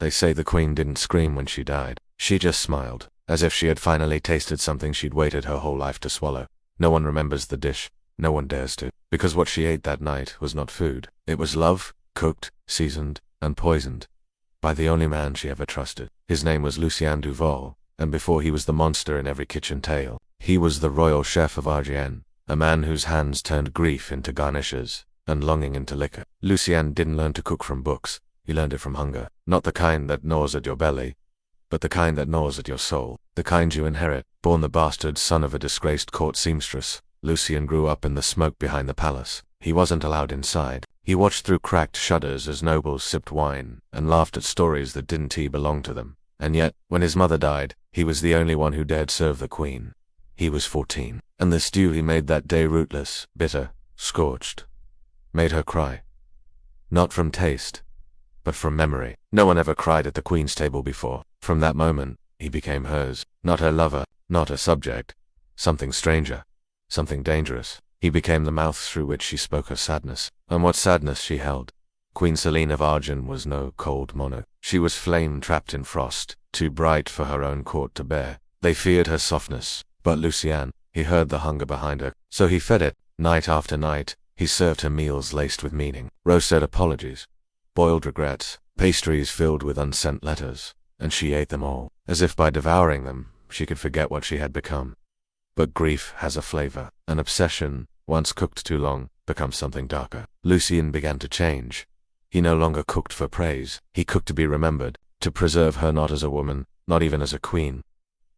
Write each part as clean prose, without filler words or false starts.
They say the queen didn't scream when she died. She just smiled, as if she had finally tasted something she'd waited her whole life to swallow. No one remembers the dish. No one dares to. Because what she ate that night was not food. It was love, cooked, seasoned, and poisoned. By the only man she ever trusted. His name was Lucien Duval, and before he was the monster in every kitchen tale, he was the royal chef of Argien, a man whose hands turned grief into garnishes, and longing into liquor. Lucien didn't learn to cook from books. He learned it from hunger. Not the kind that gnaws at your belly, but the kind that gnaws at your soul. The kind you inherit. Born the bastard son of a disgraced court seamstress, Lucien grew up in the smoke behind the palace. He wasn't allowed inside. He watched through cracked shutters as nobles sipped wine, and laughed at stories that didn't belong to them. And yet, when his mother died, he was the only one who dared serve the queen. He was 14, and the stew he made that day rootless, bitter, scorched, made her cry. Not from taste, but from memory. No one ever cried at the queen's table before. From that moment, he became hers. Not her lover, not a subject. Something stranger. Something dangerous. He became the mouth through which she spoke her sadness. And what sadness she held. Queen Selene of Argent was no cold monarch. She was flame trapped in frost, too bright for her own court to bear. They feared her softness. But Lucien, he heard the hunger behind her. So he fed it, night after night. He served her meals laced with meaning. Roasted apologies. Boiled regrets. Pastries filled with unsent letters. And she ate them all, as if by devouring them, she could forget what she had become. But grief has a flavor. An obsession, once cooked too long, becomes something darker. Lucien began to change. He no longer cooked for praise. He cooked to be remembered, to preserve her not as a woman, not even as a queen,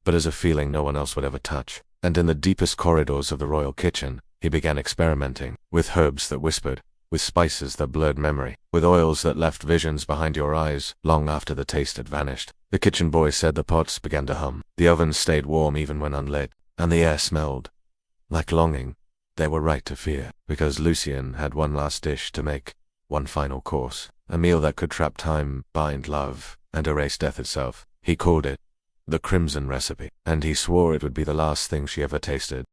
but as a feeling no one else would ever touch. And in the deepest corridors of the royal kitchen, he began experimenting, with herbs that whispered, with spices that blurred memory, with oils that left visions behind your eyes long after the taste had vanished. The kitchen boy said the pots began to hum. The ovens stayed warm even when unlit, and the air smelled like longing. They were right to fear, because Lucien had one last dish to make, one final course, a meal that could trap time, bind love, and erase death itself. He called it the Crimson Recipe, and he swore it would be the last thing she ever tasted.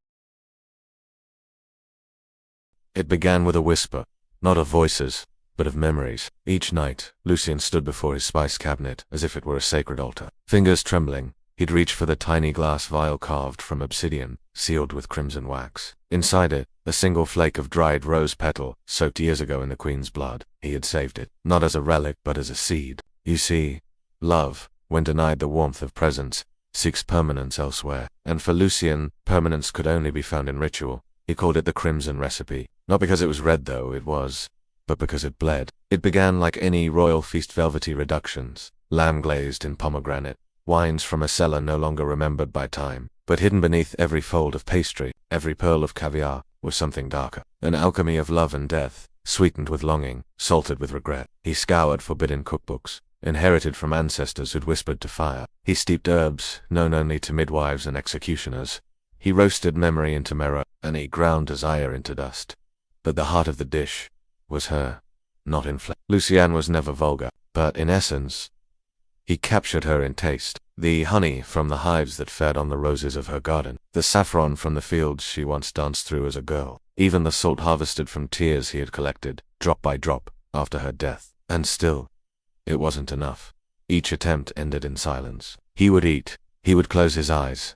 It began with a whisper, not of voices, but of memories. Each night, Lucien stood before his spice cabinet as if it were a sacred altar. Fingers trembling, he'd reach for the tiny glass vial carved from obsidian, sealed with crimson wax. Inside it, a single flake of dried rose petal, soaked years ago in the queen's blood. He had saved it, not as a relic, but as a seed. You see, love, when denied the warmth of presence, seeks permanence elsewhere. And for Lucien, permanence could only be found in ritual. He called it the Crimson Recipe. Not because it was red, though it was, but because it bled. It began like any royal feast, velvety reductions, lamb glazed in pomegranate, wines from a cellar no longer remembered by time, but hidden beneath every fold of pastry, every pearl of caviar, was something darker. An alchemy of love and death, sweetened with longing, salted with regret. He scoured forbidden cookbooks, inherited from ancestors who'd whispered to fire. He steeped herbs, known only to midwives and executioners. He roasted memory into mirror, and he ground desire into dust. But the heart of the dish was her, not in flesh. Lucien was never vulgar, but in essence, he captured her in taste. The honey from the hives that fed on the roses of her garden, the saffron from the fields she once danced through as a girl, even the salt harvested from tears he had collected, drop by drop, after her death. And still, it wasn't enough. Each attempt ended in silence. He would eat, he would close his eyes,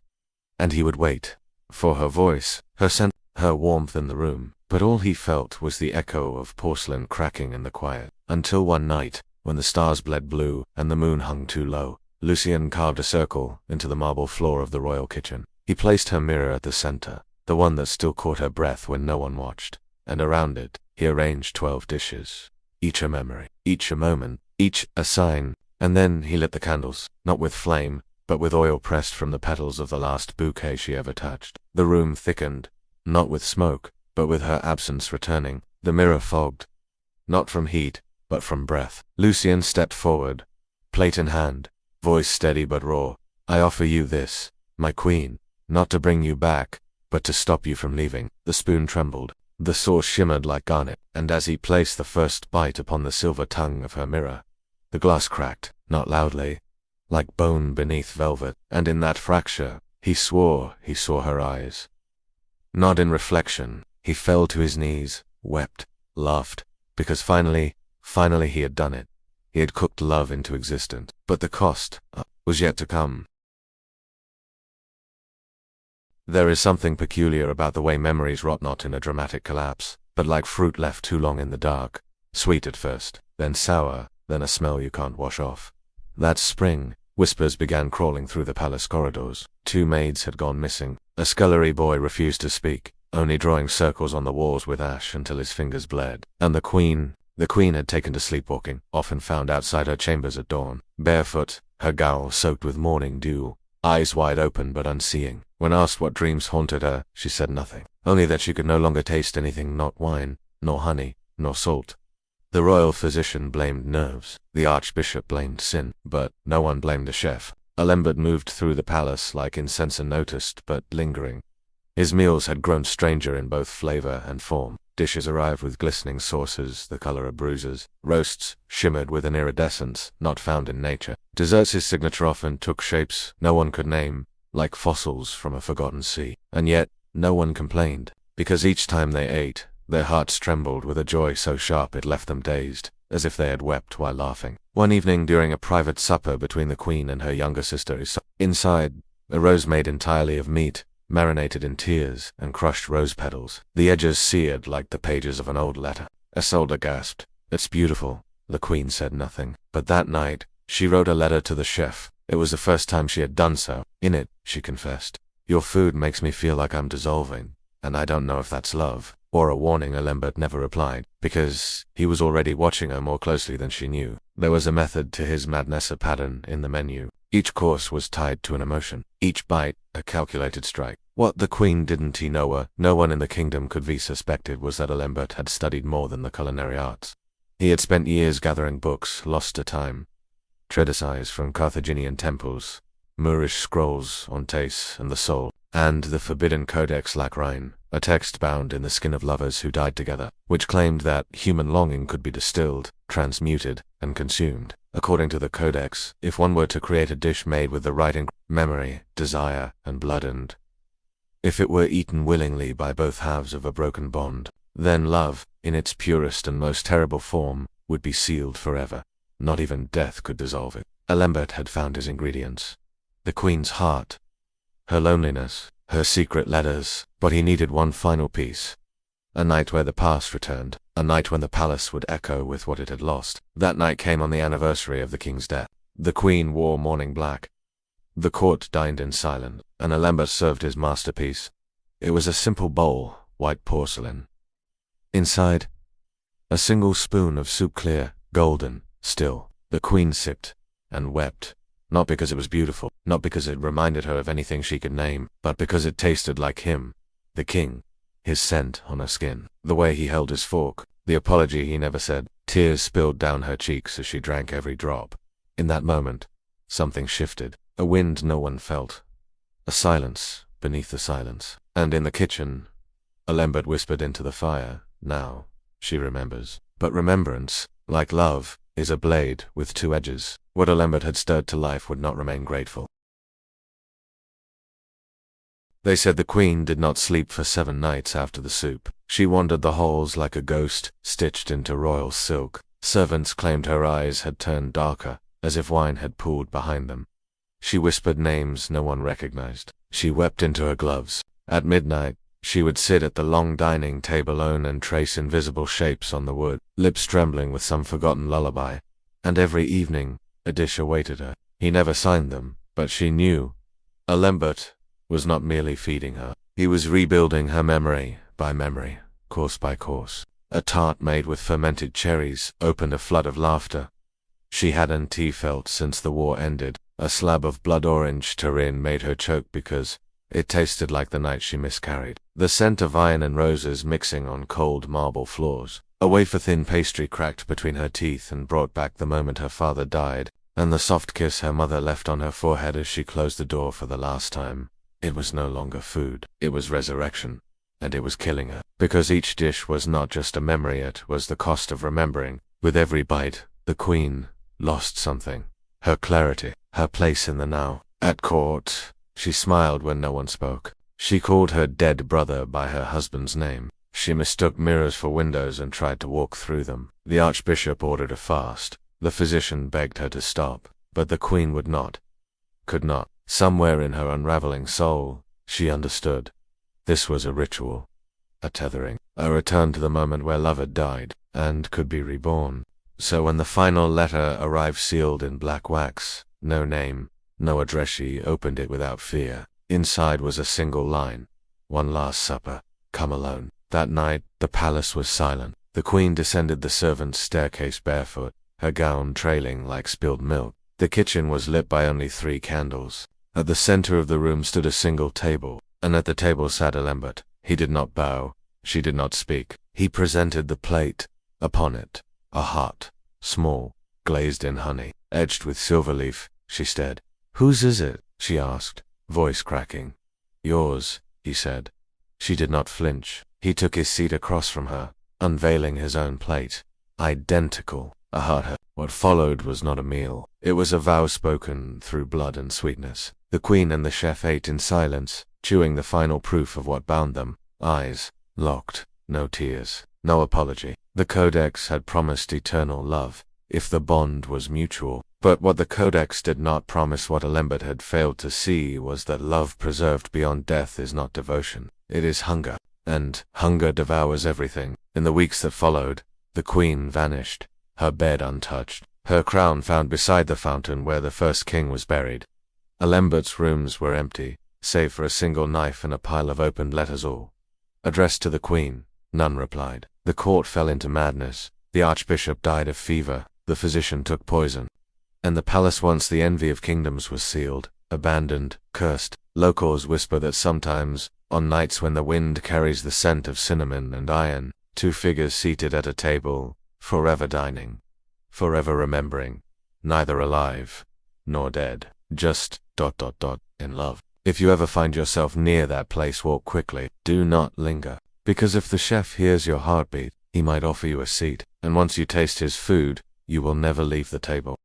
and he would wait for her voice, her scent, her warmth in the room. But all he felt was the echo of porcelain cracking in the quiet. Until one night, when the stars bled blue and the moon hung too low, Lucien carved a circle into the marble floor of the royal kitchen. He placed her mirror at the center, the one that still caught her breath when no one watched, and around it, he arranged 12 dishes, each a memory, each a moment, each a sign. And then he lit the candles, not with flame, but with oil pressed from the petals of the last bouquet she ever touched. The room thickened, not with smoke, but with her absence returning. The mirror fogged, not from heat, but from breath. Lucien stepped forward, plate in hand, voice steady but raw. I offer you this, my queen, not to bring you back, but to stop you from leaving. The spoon trembled. The sauce shimmered like garnet, and as he placed the first bite upon the silver tongue of her mirror, the glass cracked, not loudly, like bone beneath velvet, and in that fracture, he swore he saw her eyes. Not in reflection. He fell to his knees, wept, laughed, because finally he had done it. He had cooked love into existence. But the cost was yet to come. There is something peculiar about the way memories rot not in a dramatic collapse, but like fruit left too long in the dark. Sweet at first, then sour, then a smell you can't wash off. That spring, whispers began crawling through the palace corridors. 2 maids had gone missing. A scullery boy refused to speak, only drawing circles on the walls with ash until his fingers bled. And the queen had taken to sleepwalking, often found outside her chambers at dawn, barefoot, her gown soaked with morning dew, eyes wide open but unseeing. When asked what dreams haunted her, she said nothing, only that she could no longer taste anything, not wine, nor honey, nor salt. The royal physician blamed nerves, the archbishop blamed sin, but no one blamed the chef. Alembert moved through the palace like incense, unnoticed but lingering. His meals had grown stranger in both flavor and form. Dishes arrived with glistening sauces, the color of bruises. Roasts shimmered with an iridescence not found in nature. Desserts, his signature, often took shapes no one could name, like fossils from a forgotten sea. And yet, no one complained, because each time they ate, their hearts trembled with a joy so sharp it left them dazed, as if they had wept while laughing. One evening during a private supper between the queen and her younger sister, inside, a rose made entirely of meat, marinated in tears and crushed rose petals, the edges seared like the pages of an old letter. Isolde gasped. "It's beautiful." The queen said nothing. But that night, she wrote a letter to the chef. It was the first time she had done so. In it, she confessed, "Your food makes me feel like I'm dissolving, and I don't know if that's love or a warning." Alembert never replied, because he was already watching her more closely than she knew. There was a method to his madness, a pattern in the menu. Each course was tied to an emotion, each bite a calculated strike. What the queen didn't know, no one in the kingdom could be suspected, was that Alembert had studied more than the culinary arts. He had spent years gathering books, lost to time, treatises from Carthaginian temples, Moorish scrolls on taste and the soul, and the forbidden Codex Lachrine, a text bound in the skin of lovers who died together, which claimed that human longing could be distilled, transmuted, and consumed. According to the Codex, if one were to create a dish made with the right memory, desire, and blood, and if it were eaten willingly by both halves of a broken bond, then love, in its purest and most terrible form, would be sealed forever. Not even death could dissolve it. Alembert had found his ingredients. The queen's heart, her loneliness, her secret letters, but he needed one final piece. A night where the past returned, a night when the palace would echo with what it had lost. That night came on the anniversary of the king's death. The queen wore mourning black. The court dined in silence, and Alembert served his masterpiece. It was a simple bowl, white porcelain. Inside, a single spoon of soup, clear, golden, still. The queen sipped and wept, not because it was beautiful, not because it reminded her of anything she could name, but because it tasted like him, the king, his scent on her skin, the way he held his fork, the apology he never said. Tears spilled down her cheeks as she drank every drop. In that moment, something shifted, a wind no one felt, a silence beneath the silence. And in the kitchen, Alembert whispered into the fire, "Now, she remembers." But remembrance, like love, is a blade with 2 edges. What Alembert had stirred to life would not remain grateful. They said the queen did not sleep for 7 nights after the soup. She wandered the halls like a ghost, stitched into royal silk. Servants claimed her eyes had turned darker, as if wine had pooled behind them. She whispered names no one recognized. She wept into her gloves. At midnight, she would sit at the long dining table alone and trace invisible shapes on the wood, lips trembling with some forgotten lullaby. And every evening, a dish awaited her. He never signed them, but she knew. Alembert was not merely feeding her. He was rebuilding her memory by memory, course by course. A tart made with fermented cherries opened a flood of laughter she hadn't felt since the war ended. A slab of blood orange terrine made her choke because it tasted like the night she miscarried. The scent of iron and roses mixing on cold marble floors. A wafer-thin pastry cracked between her teeth and brought back the moment her father died, and the soft kiss her mother left on her forehead as she closed the door for the last time. It was no longer food. It was resurrection. And it was killing her. Because each dish was not just a memory, it was the cost of remembering. With every bite, the queen lost something. Her clarity, her place in the now. At court, she smiled when no one spoke. She called her dead brother by her husband's name. She mistook mirrors for windows and tried to walk through them. The archbishop ordered a fast. The physician begged her to stop, but the queen would not. Could not. Somewhere in her unraveling soul, she understood. This was a ritual. A tethering. A return to the moment where love had died, and could be reborn. So when the final letter arrived sealed in black wax, no name, no address, she opened it without fear. Inside was a single line. One last supper. Come alone. That night, the palace was silent. The queen descended the servants' staircase barefoot, her gown trailing like spilled milk. The kitchen was lit by only 3 candles. At the center of the room stood a single table, and at the table sat Lambert. He did not bow. She did not speak. He presented the plate. Upon it, a heart, small, glazed in honey, edged with silver leaf. She stared. "Whose is it?" she asked, voice cracking. "Yours," he said. She did not flinch. He took his seat across from her, unveiling his own plate. Identical. A heart. What followed was not a meal. It was a vow spoken through blood and sweetness. The queen and the chef ate in silence, chewing the final proof of what bound them. Eyes locked. No tears. No apology. The Codex had promised eternal love, if the bond was mutual. But what the Codex did not promise, what Lambert had failed to see, was that love preserved beyond death is not devotion. It is hunger. And hunger devours everything. In the weeks that followed, the queen vanished, her bed untouched, her crown found beside the fountain where the first king was buried. Lambert's rooms were empty, save for a single knife and a pile of opened letters, all addressed to the queen. None replied. The court fell into madness. The archbishop died of fever, the physician took poison. And the palace, once the envy of kingdoms, was sealed, abandoned, cursed. Locals whisper that sometimes, on nights when the wind carries the scent of cinnamon and iron, 2 figures seated at a table, forever dining, forever remembering, neither alive nor dead, just ... in love. If you ever find yourself near that place, walk quickly. Do not linger. Because if the chef hears your heartbeat, he might offer you a seat, and once you taste his food, you will never leave the table.